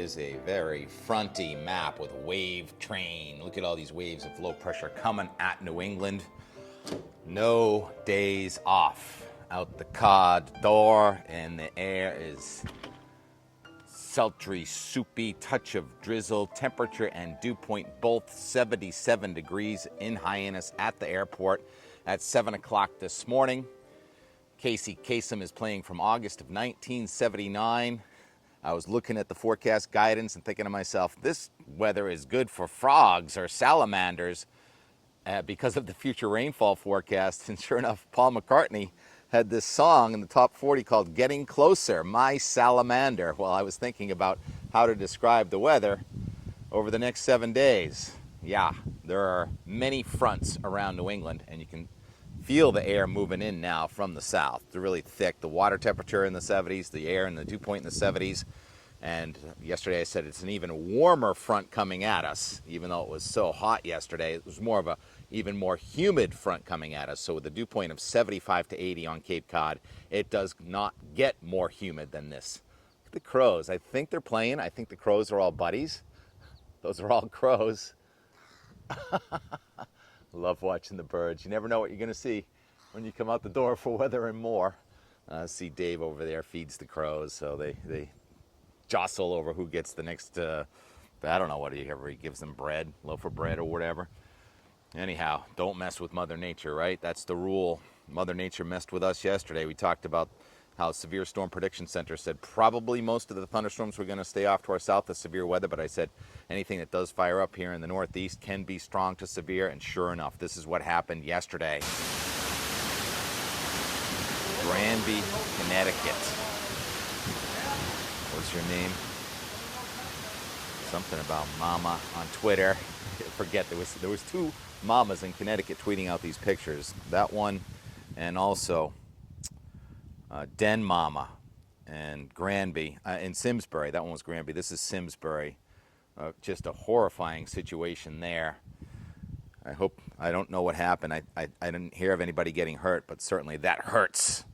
is a very fronty map with a wave train. Look at all these waves of low pressure coming at New England. No days off. Out the cod door, and the air is sultry, soupy, touch of drizzle. Temperature and dew point both 77 degrees in Hyannis at the airport at 7 o'clock this morning. Casey Kasem is playing from August of 1979. I was looking at the forecast guidance and thinking to myself, this weather is good for frogs or salamanders because of the future rainfall forecast. And sure enough, Paul McCartney had this song in the top 40 called Getting Closer, My Salamander. Well, I was thinking about how to describe the weather over the next 7 days. Yeah, there are many fronts around New England, and you can feel the air moving in now from the south. They're really thick. The water temperature in the 70s, the air and the dew point in the 70s. And yesterday I said it's an even warmer front coming at us. Even though it was so hot yesterday, it was more of a even more humid front coming at us. So with a dew point of 75 to 80 on Cape Cod, it does not get more humid than this. Look at the crows. I think they're playing. I think the crows are all buddies. Those are all crows. Love watching the birds. You never know what you're going to see when you come out the door for weather and more. See Dave over there feeds the crows, so they jostle over who gets the next, I don't know what he gives them, bread, loaf of bread or whatever. Anyhow, don't mess with Mother Nature, right? That's the rule. Mother Nature messed with us yesterday. We talked about how Severe Storm Prediction Center said probably most of the thunderstorms were going to stay off to our south of severe weather, but I said anything that does fire up here in the northeast can be strong to severe, and sure enough, this is what happened yesterday. Granby, Connecticut. What's your name? Something about Mama on Twitter. I forget, there was two mamas in Connecticut tweeting out these pictures. That one, and also Den Mama and Granby in Simsbury. That one was Granby. This is Simsbury. Just a horrifying situation there. I don't know what happened. I didn't hear of anybody getting hurt, but certainly that hurts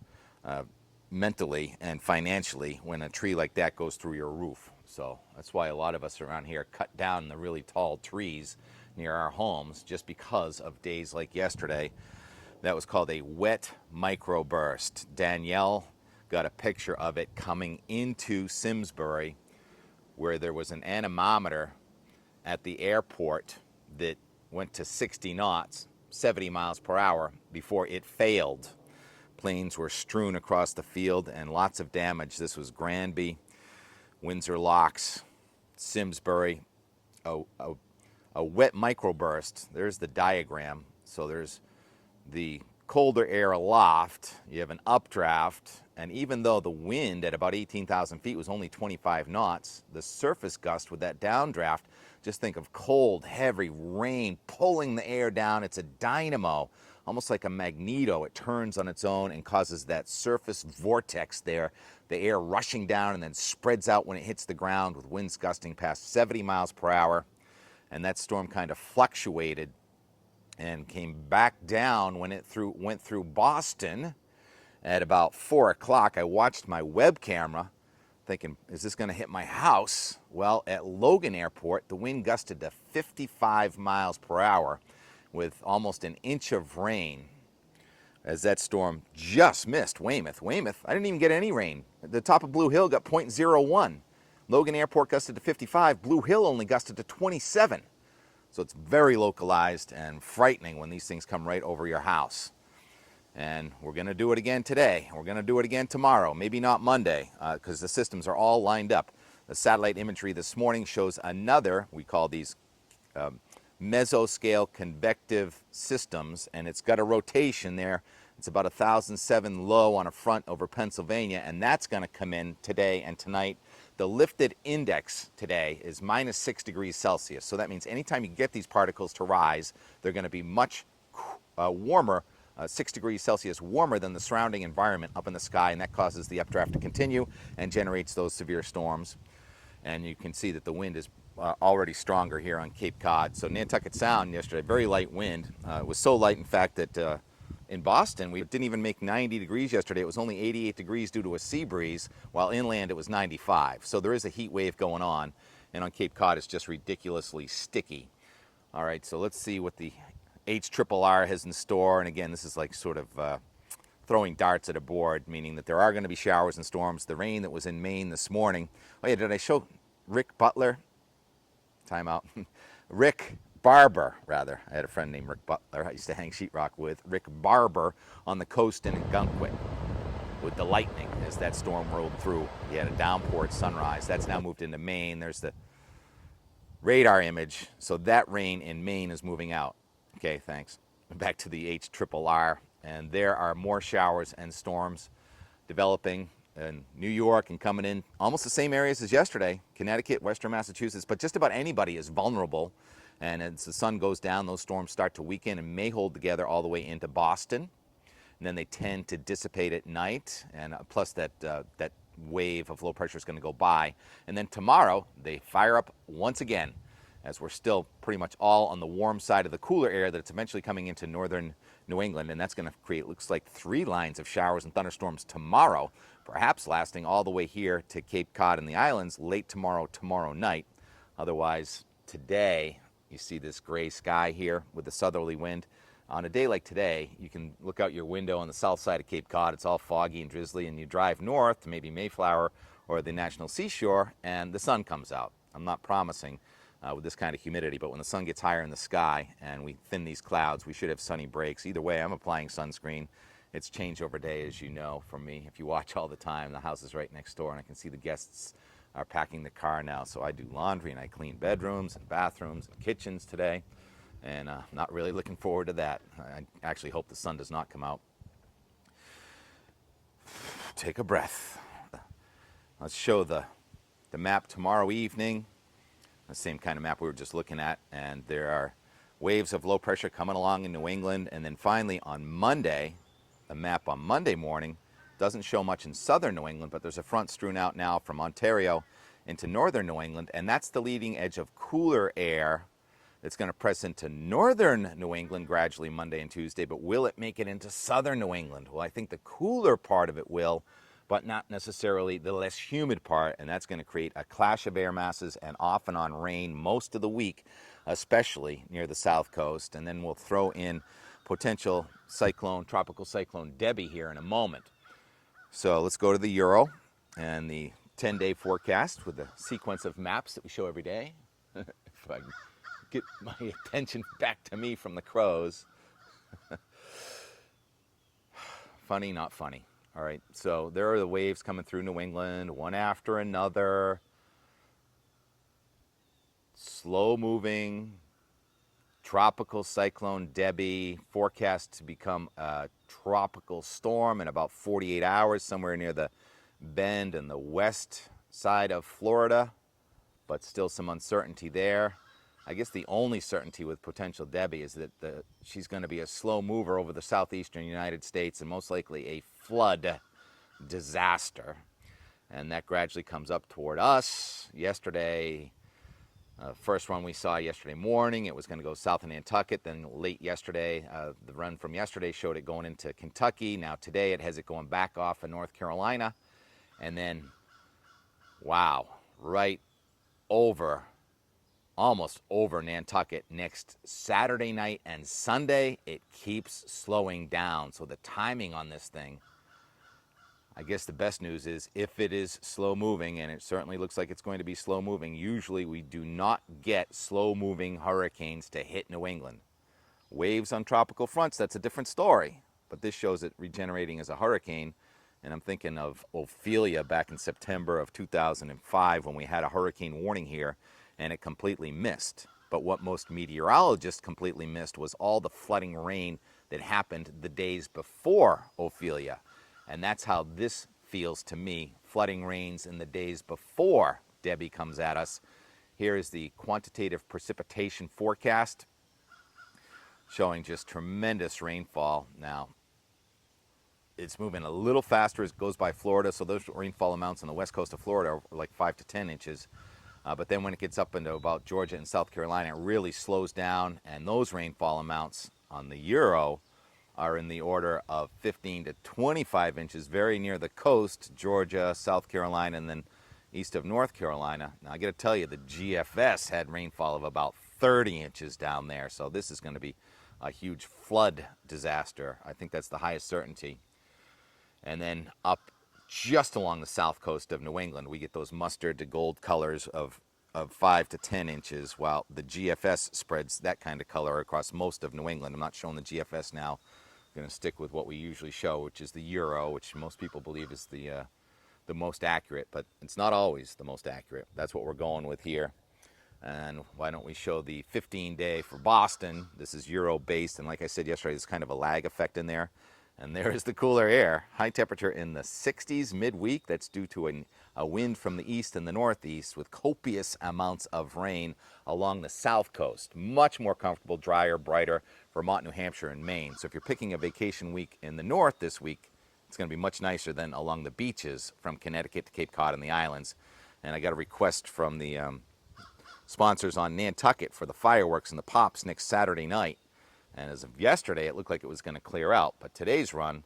mentally and financially when a tree like that goes through your roof. So that's why a lot of us around here cut down the really tall trees near our homes, just because of days like yesterday. That was called a wet microburst. Danielle got a picture of it coming into Simsbury, where there was an anemometer at the airport that went to 60 knots, 70 miles per hour, before it failed. Planes were strewn across the field and lots of damage. This was Granby, Windsor Locks, Simsbury, a wet microburst. There's the diagram. So there's the colder air aloft, you have an updraft, and even though the wind at about 18,000 feet was only 25 knots, the surface gust with that downdraft, just think of cold, heavy rain pulling the air down. It's a dynamo, almost like a magneto. It turns on its own and causes that surface vortex there, the air rushing down and then spreads out when it hits the ground with winds gusting past 70 miles per hour. And that storm kind of fluctuated and came back down when it went through Boston at about 4 o'clock. I watched my web camera thinking, is this going to hit my house? Well, at Logan Airport, the wind gusted to 55 miles per hour with almost an inch of rain as that storm just missed Weymouth. Weymouth, I didn't even get any rain. The top of Blue Hill got 0.01. Logan Airport gusted to 55. Blue Hill only gusted to 27. So it's very localized and frightening when these things come right over your house. And we're going to do it again today. We're going to do it again tomorrow, maybe not Monday, because the systems are all lined up. The satellite imagery this morning shows another, we call these mesoscale convective systems, and it's got a rotation there. It's about 1,007 low on a front over Pennsylvania, and that's going to come in today and tonight. The lifted index today is minus 6 degrees Celsius. So that means anytime you get these particles to rise, they're going to be much warmer, 6 degrees Celsius warmer than the surrounding environment up in the sky, and that causes the updraft to continue and generates those severe storms. And you can see that the wind is already stronger here on Cape Cod. So Nantucket Sound yesterday, very light wind. It was so light, in fact, that in Boston, we didn't even make 90 degrees yesterday. It was only 88 degrees due to a sea breeze, while inland it was 95. So there is a heat wave going on, and on Cape Cod it's just ridiculously sticky. All right, so let's see what the HRRR has in store. And again, this is like sort of throwing darts at a board, meaning that there are going to be showers and storms. The rain that was in Maine this morning. Oh yeah, did I show Rick Butler? Time out. Rick Barber, rather. I had a friend named Rick Butler I used to hang sheetrock with. Rick Barber on the coast in Gunkwit with the lightning as that storm rolled through. He had a downpour at sunrise. That's now moved into Maine. There's the radar image. So that rain in Maine is moving out. Okay, thanks. Back to the HRRR. And there are more showers and storms developing in New York and coming in almost the same areas as yesterday. Connecticut, Western Massachusetts, but just about anybody is vulnerable. And as the sun goes down, those storms start to weaken and may hold together all the way into Boston. And then they tend to dissipate at night. And plus that wave of low pressure is going to go by. And then tomorrow, they fire up once again, as we're still pretty much all on the warm side of the cooler air that's eventually coming into northern New England, and that's going to create, looks like, 3 lines of showers and thunderstorms tomorrow, perhaps lasting all the way here to Cape Cod and the islands late tomorrow night. Otherwise, today, you see this gray sky here with the southerly wind. On a day like today, you can look out your window on the south side of Cape Cod. It's all foggy and drizzly, and you drive north to maybe Mayflower or the National Seashore, and the sun comes out. I'm not promising with this kind of humidity, but when the sun gets higher in the sky and we thin these clouds, we should have sunny breaks. Either way, I'm applying sunscreen. It's changeover day, as you know, from me. If you watch all the time, the house is right next door, and I can see the guests are packing the car now. So I do laundry and I clean bedrooms and bathrooms and kitchens today, and not really looking forward to that. I actually hope the sun does not come out. Take a breath. Let's show the map tomorrow evening. The same kind of map we were just looking at, and there are waves of low pressure coming along in New England. And then finally on Monday, the map on Monday morning doesn't show much in southern New England, but there's a front strewn out now from Ontario into northern New England, and that's the leading edge of cooler air that's going to press into northern New England gradually Monday and Tuesday. But will it make it into southern New England? Well, I think the cooler part of it will, but not necessarily the less humid part, and that's going to create a clash of air masses and off and on rain most of the week, especially near the south coast. And then we'll throw in potential cyclone, tropical cyclone Debby here in a moment. So let's go to the Euro and the 10-day forecast with the sequence of maps that we show every day. If I can get my attention back to me from the crows. Funny, not funny. All right, so there are the waves coming through New England, one after another. Slow moving, tropical cyclone Debby, forecast to become a tropical storm in about 48 hours, somewhere near the Bend and the west side of Florida, but still some uncertainty there. I guess the only certainty with potential Debby is that she's going to be a slow mover over the southeastern United States and most likely a flood disaster. And that gradually comes up toward us. Yesterday, first one we saw yesterday morning, it was going to go south of Nantucket. Then late yesterday, the run from yesterday showed it going into Kentucky. Now today it has it going back off of North Carolina. And then, wow, right over, almost over Nantucket next Saturday night and Sunday. It keeps slowing down. So the timing on this thing, I guess the best news is if it is slow moving, and it certainly looks like it's going to be slow moving, usually we do not get slow moving hurricanes to hit New England. Waves on tropical fronts, that's a different story, but this shows it regenerating as a hurricane. And I'm thinking of Ophelia back in September of 2005 when we had a hurricane warning here and it completely missed. But what most meteorologists completely missed was all the flooding rain that happened the days before Ophelia. And that's how this feels to me, flooding rains in the days before Debby comes at us. Here is the quantitative precipitation forecast showing just tremendous rainfall. Now, it's moving a little faster as it goes by Florida, so those rainfall amounts on the west coast of Florida are like 5 to 10 inches. But then when it gets up into about Georgia and South Carolina, it really slows down, and those rainfall amounts on the Euro are in the order of 15 to 25 inches, very near the coast, Georgia, South Carolina, and then east of North Carolina. Now, I got to tell you, the GFS had rainfall of about 30 inches down there, so this is going to be a huge flood disaster. I think that's the highest certainty. And then up just along the south coast of New England, we get those mustard to gold colors of 5 to 10 inches, while the GFS spreads that kind of color across most of New England. I'm not showing the GFS now. I'm going to stick with what we usually show, which is the Euro, which most people believe is the most accurate, but it's not always the most accurate. That's what we're going with here. And why don't we show the 15-day for Boston? This is Euro based, and like I said yesterday, there's kind of a lag effect in there. And there is the cooler air. High temperature in the 60s midweek. That's due to a wind from the east and the northeast with copious amounts of rain along the south coast. Much more comfortable, drier, brighter Vermont, New Hampshire, and Maine. So if you're picking a vacation week in the north this week, it's going to be much nicer than along the beaches from Connecticut to Cape Cod and the islands. And I got a request from the sponsors on Nantucket for the fireworks and the pops next Saturday night. And as of yesterday, it looked like it was going to clear out. But today's run,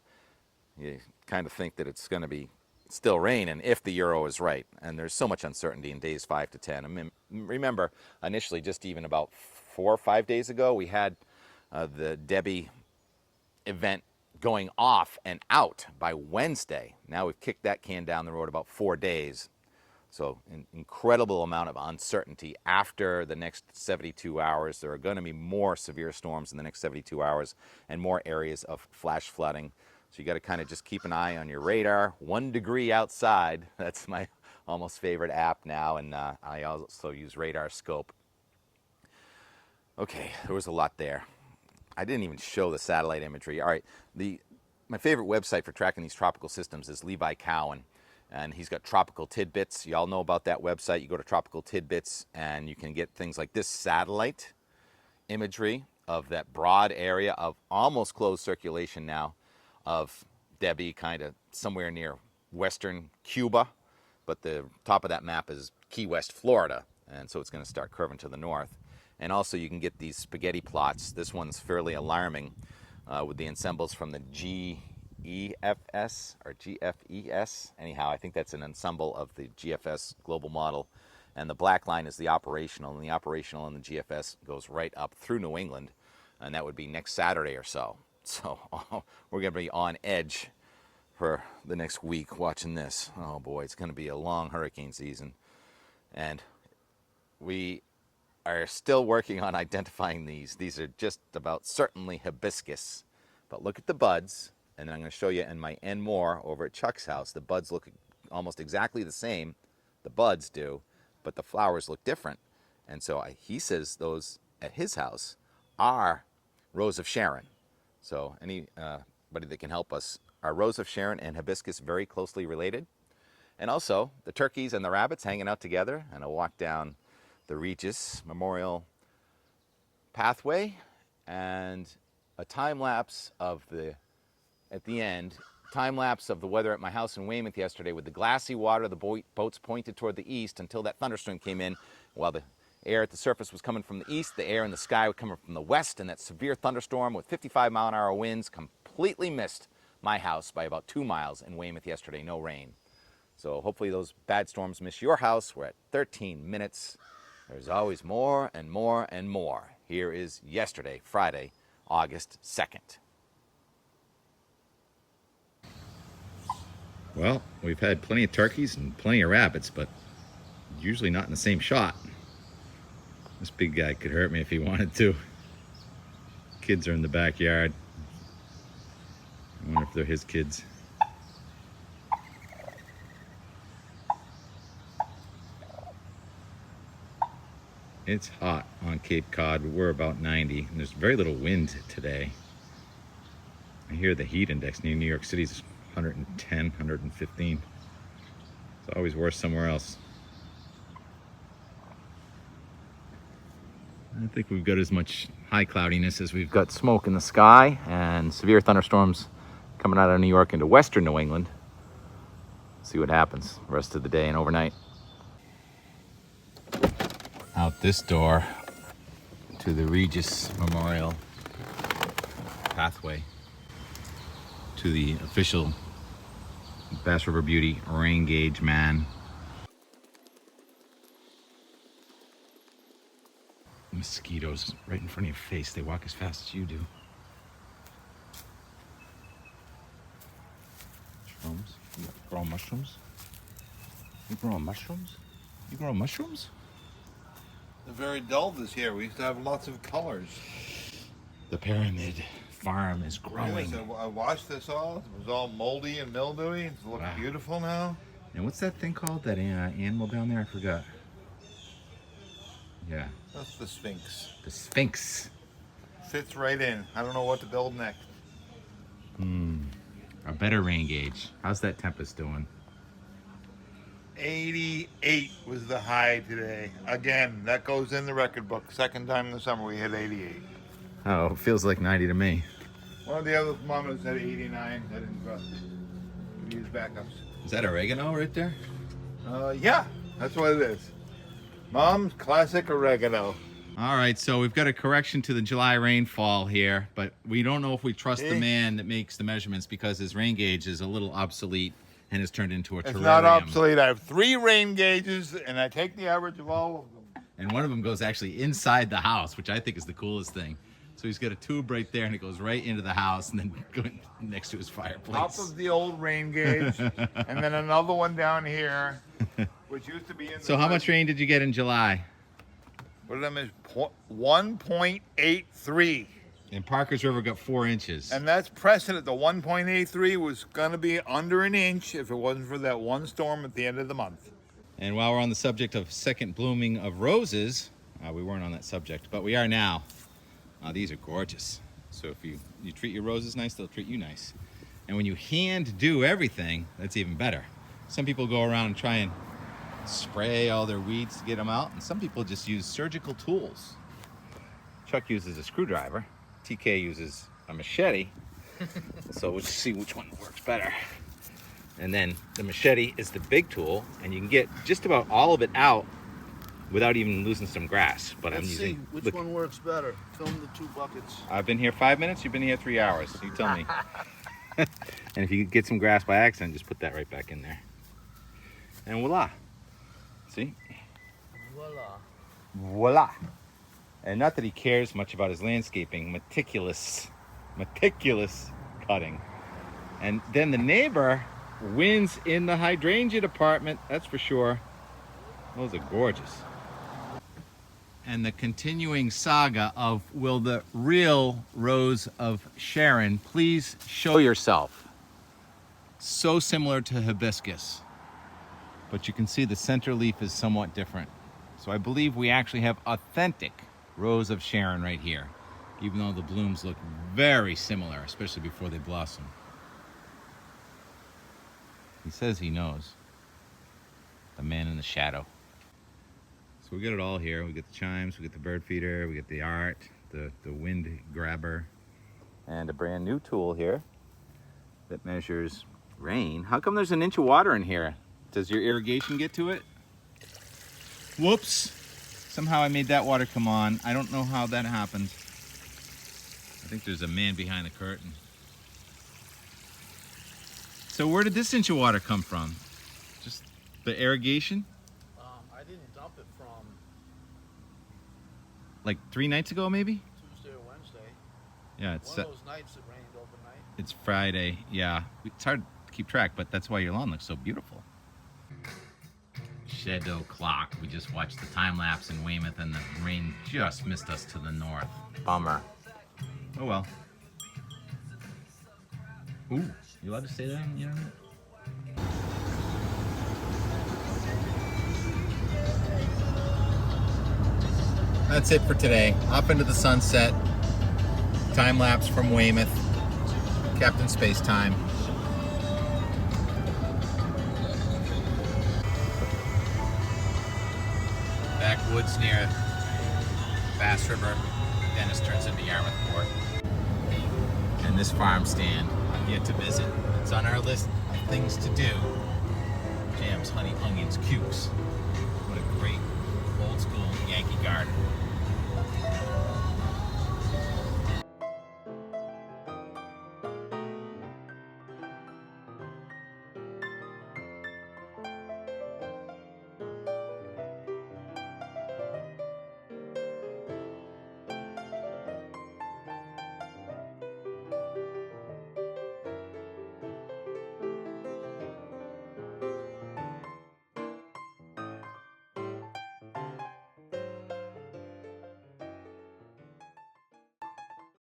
you kind of think that it's going to be still raining if the Euro is right. And there's so much uncertainty in days 5 to 10. I mean, remember, initially, just even about 4 or 5 days ago, we had the Debby event going off and out by Wednesday. Now we've kicked that can down the road about 4 days. So an incredible amount of uncertainty after the next 72 hours. There are going to be more severe storms in the next 72 hours and more areas of flash flooding. So you got to kind of just keep an eye on your radar. 1 degree outside. That's my almost favorite app now. And I also use Radar Scope. Okay, there was a lot there. I didn't even show the satellite imagery. All right, my favorite website for tracking these tropical systems is Levi Cowan. And he's got Tropical Tidbits. You all know about that website. You go to Tropical Tidbits and you can get things like this satellite imagery of that broad area of almost closed circulation now of Debby, kind of somewhere near western Cuba. But the top of that map is Key West, Florida. And so it's going to start curving to the north. And also you can get these spaghetti plots. This one's fairly alarming with the ensembles from the GEFS or GFES. Anyhow, I think that's an ensemble of the GFS global model. And the black line is the operational, and the operational in the GFS goes right up through New England, and that would be next Saturday or so. So we're going to be on edge for the next week watching this. Oh boy, it's going to be a long hurricane season. And we are still working on identifying these. These are just about certainly hibiscus. But look at the buds, and I'm going to show you in my And More over at Chuck's house. The buds look almost exactly the same. The buds do, but the flowers look different. And so he says those at his house are Rose of Sharon. So anybody that can help us, are Rose of Sharon and hibiscus very closely related? And also the turkeys and the rabbits hanging out together, and a walk down the Regis Memorial Pathway, and a time lapse of at the end, time lapse of the weather at my house in Weymouth yesterday with the glassy water, the boats pointed toward the east until that thunderstorm came in. While the air at the surface was coming from the east, the air in the sky was coming from the west, and that severe thunderstorm with 55-mile-an-hour winds completely missed my house by about 2 miles in Weymouth yesterday. No rain. So hopefully those bad storms miss your house. We're at 13 minutes. There's always more and more and more. Here is yesterday, Friday, August 2nd. Well, we've had plenty of turkeys and plenty of rabbits, but usually not in the same shot. This big guy could hurt me if he wanted to. Kids are in the backyard. I wonder if they're his kids. It's hot on Cape Cod. We're about 90, and there's very little wind today. I hear the heat index near New York City is 110, 115. It's always worse somewhere else. I think we've got as much high cloudiness as we've got smoke in the sky, and severe thunderstorms coming out of New York into western New England. See what happens the rest of the day and overnight. Out this door to the Regis Memorial Pathway. to the official Bass River Beauty rain gauge man. Mosquitoes right in front of your face. They walk as fast as you do. Mushrooms. You growing mushrooms? You growing mushrooms? You growing mushrooms? They're very dull this year. We used to have lots of colors. The pyramid farm is growing. Yes, I watched this all. It was all moldy and mildewy. It's looking beautiful now. And what's that thing called? That animal down there? I forgot. Yeah. That's the Sphinx. The Sphinx. Fits right in. I don't know what to build next. A better rain gauge. How's that Tempest doing? 88 was the high today. Again, that goes in the record book. Second time in the summer we hit 88. Oh, it feels like 90 to me. One of the other mamas had 89. That didn't trust it. We use backups. Is that oregano right there? Yeah, that's what it is. Mom's classic oregano. All right, so we've got a correction to the July rainfall here, but we don't know if we trust the man that makes the measurements because his rain gauge is a little obsolete and has turned into a terrarium. It's not obsolete. I have 3 rain gauges, and I take the average of all of them. And one of them goes actually inside the house, which I think is the coolest thing. So he's got a tube right there, and it goes right into the house, and then going next to his fireplace. Top of the old rain gauge, and then another one down here, which used to be in the... So how much rain did you get in July? What did I miss? 1.83. And Parker's River got 4 inches. And that's precedent. The 1.83 was going to be under an inch if it wasn't for that one storm at the end of the month. And while we're on the subject of second blooming of roses, we weren't on that subject, but we are now. These are gorgeous. So if you treat your roses nice, they'll treat you nice. And when you hand do everything, that's even better. Some people go around and try and spray all their weeds to get them out, and some people just use surgical tools. Chuck uses a screwdriver. TK uses a machete. So we'll see which one works better. And then the machete is the big tool, and you can get just about all of it out without even losing some grass. But Let's I'm using. see which one works better. Film the 2 buckets. I've been here 5 minutes. You've been here 3 hours. You tell me. And if you get some grass by accident, just put that right back in there. And voila. See? Voila. Voila. And not that he cares much about his landscaping, meticulous cutting. And then the neighbor wins in the hydrangea department, that's for sure. Those are gorgeous. And the continuing saga of will the real Rose of Sharon please show yourself. So similar to hibiscus, but you can see the center leaf is somewhat different. So I believe we actually have authentic Rose of Sharon right here, even though the blooms look very similar, especially before they blossom. He says he knows. The man in the shadow. So we got it all here. We got the chimes, we got the bird feeder, we got the art, the wind grabber, and a brand new tool here that measures rain. How come there's an inch of water in here? Does your irrigation get to it? Whoops. Somehow I made that water come on. I don't know how that happened. I think there's a man behind the curtain. So where did this inch of water come from? Just the irrigation? I didn't dump it from Like 3 nights ago, maybe? Tuesday or Wednesday. Yeah, it's One of those nights it rained overnight. It's Friday. Yeah, it's hard to keep track, but that's why your lawn looks so beautiful. Shadow clock. We just watched the time lapse in Weymouth, and the rain just missed us to the north. Bummer. Oh well. Ooh, you allowed to say that on the internet? That's it for today. Off into the sunset. Time lapse from Weymouth. Captain Space Time. Backwoods near Bass River. Dennis turns into Yarmouth Port. And this farm stand I've yet to visit. It's on our list of things to do. Jams, honey, onions, cukes.